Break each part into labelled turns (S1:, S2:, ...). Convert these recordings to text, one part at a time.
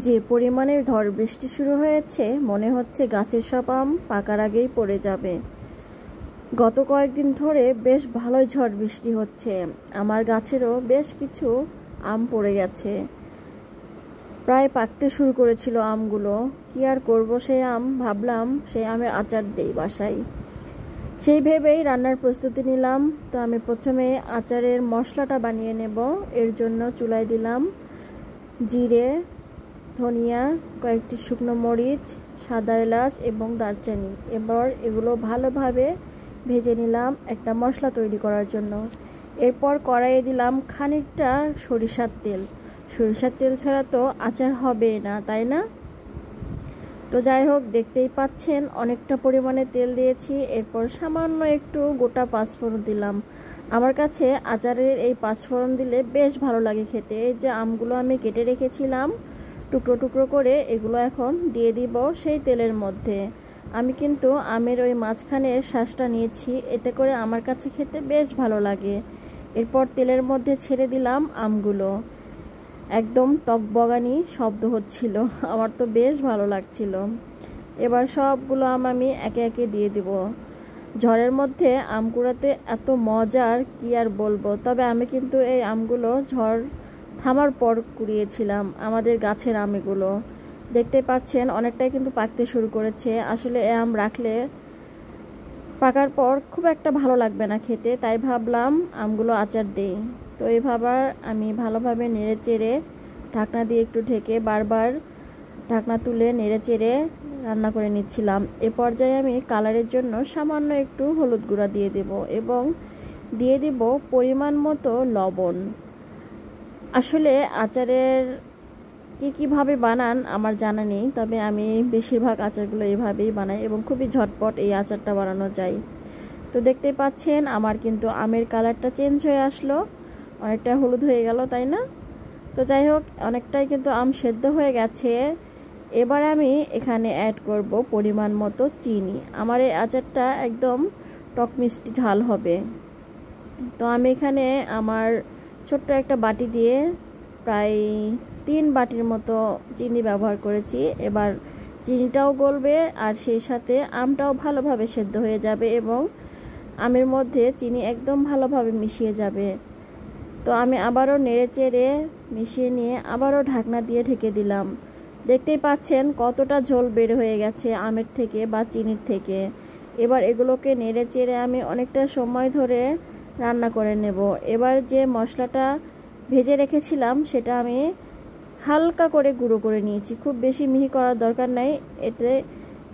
S1: যে পরিমাণের ঝড় বৃষ্টি শুরু হয়েছে মনে হচ্ছে গাছের সব আম পাকার আগেই পড়ে যাবে। গত কয়েকদিন ধরে বেশ ভালোই ঝড় বৃষ্টি হচ্ছে। আমার গাছেরও বেশ কিছু আম পড়ে গেছে, প্রায় পাকতে শুরু করেছিল আমগুলো। কি আর করব, সেই আম ভাবলাম সেই আমের আচার দেই বাসায়, সেই ভেবেই রান্নার প্রস্তুতি নিলাম। তো আমি প্রথমে আচারের মশলাটা বানিয়ে নেব। এর জন্য চুলায় দিলাম জিরে, ধনিয়া, কয়েকটি শুকনো মরিচ, সাদা এলাচ এবং দারচিনি। এবার এগুলো ভালোভাবে ভেজে নিলাম একটা মশলা তৈরি করার জন্য। এরপর কড়াইয়ে দিলাম খানিকটা সরিষার তেল। সরিষার তেল ছাড়া তো আচার হবে না, তাই না? তো যাই হোক, দেখতেই পাচ্ছেন অনেকটা পরিমাণে তেল দিয়েছি। এরপর সামান্য একটু গোটা পাঁচফোড়ন দিলাম। আমার কাছে আচারের এই পাঁচফোড়ন দিলে বেশ ভালো লাগে খেতে। এই যে আমগুলো আমি কেটে রেখেছিলাম টুকরো টুকরো করে, এগুলো এখন দিয়ে দিব সেই তেলের মধ্যে। আমি কিন্তু আমের ওই মাঝখানের শ্বাসটা নিয়েছি, এতে করে আমার কাছে খেতে বেশ ভালো লাগে। এরপর তেলের মধ্যে ছেড়ে দিলাম আমগুলো। একদম টকবগানি শব্দ হচ্ছিল, আমার তো বেশ ভালো লাগছিল। এবার সবগুলো আম আমি একে একে দিয়ে দিব। ঝড়ের মধ্যে আম কুড়াতে এত মজার, কি আর বলবো। তবে আমি কিন্তু এই আমগুলো ঝড় থামার পর কুড়িয়েছিলাম, আমাদের গাছের আম এগুলো। দেখতে পাচ্ছেন অনেকটাই কিন্তু পাকতে শুরু করেছে। আসলে এই আম রাখলে পাকার পর খুব একটা ভালো লাগবে না খেতে, তাই ভাবলাম আমগুলো আচার দেই। তো এইভাবে আমি ভালোভাবে নেড়ে চেড়ে ঢাকনা দিয়ে একটু ঢেকে বারবার ঢাকনা তুলে নেড়ে চেড়ে রান্না করে নিচ্ছিলাম। এ পর্যায়ে আমি কালারের জন্য সামান্য একটু হলুদ গুঁড়া দিয়ে দেব এবং দিয়ে দিব পরিমাণ মতো লবণ। আসলে আচারের কীভাবে বানান আমার জানা নেই, তবে আমি বেশিরভাগ আচারগুলো এভাবেই বানাই এবং খুবই ঝটপট এই আচারটা বানানো যায়। তো দেখতে পাচ্ছেন আমার কিন্তু আমের কালারটা চেঞ্জ হয়ে আসলো, অনেকটা হলুদ হয়ে গেল, তাই না? তো যাই হোক, অনেকটাই কিন্তু আম সেদ্ধ হয়ে গেছে। এবার আমি এখানে অ্যাড করব পরিমাণ মতো চিনি। আমার এই আচারটা একদম টক মিষ্টি ঝাল হবে। তো আমি এখানে আমার ছোট্ট একটা বাটি দিয়ে প্রায় 3 বাটির মতো চিনি ব্যবহার করেছি। এবার চিনিটাও গলবে আর সেই সাথে আমটাও ভালোভাবে সেদ্ধ হয়ে যাবে এবং আমের মধ্যে চিনি একদম ভালোভাবে মিশিয়ে যাবে। তো আমি আবারও নেড়ে চেড়ে মিশিয়ে নিয়ে আবারও ঢাকনা দিয়ে ঢেকে দিলাম। দেখতেই পাচ্ছেন কতটা ঝোল বের হয়ে গেছে আমের থেকে বা চিনির থেকে। এবার এগুলোকে নেড়ে চেড়ে আমি অনেকটা সময় ধরে রান্না করে নেব। এবার যে মশলাটা ভেজে রেখেছিলাম সেটা আমি হালকা করে গুঁড়ো করে নিয়েছি, খুব বেশি মিহি করার দরকার নাই, এতে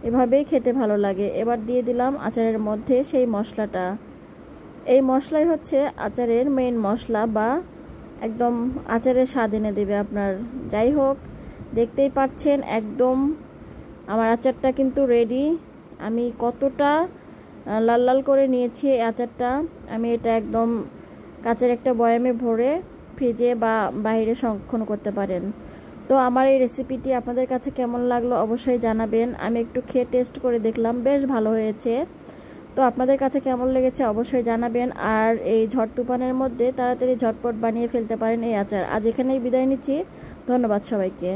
S1: এভাবেই খেতে ভালো লাগে। এবার দিয়ে দিলাম আচারের মধ্যে সেই মশলাটা। এই মশলাই হচ্ছে আচারের মেইন মশলা বা একদম আচারের স্বাদ এনে দেবে আপনার। যাই হোক, দেখতেই পাচ্ছেন একদম আমার আচারটা কিন্তু রেডি। আমি কতটা লাল লাল করে নিয়েছি এই আচারটা। আমি এটা একদম কাচের একটা বয়ামে ভরে ফ্রিজে বা বাইরে সংরক্ষণ করতে পারেন। তো আমার এই রেসিপিটি আপনাদের কাছে কেমন লাগলো অবশ্যই জানাবেন। আমি একটু খেয়ে টেস্ট করে দেখলাম, বেশ ভালো হয়েছে। তো আপনাদের কাছে কেমন লেগেছে অবশ্যই জানাবেন। আর এই ঝড় তুফানের মধ্যে তাড়াতাড়ি ঝটপট বানিয়ে ফেলতে পারেন এই আচার। আজ এখানেই বিদায় নিচ্ছি, ধন্যবাদ সবাইকে।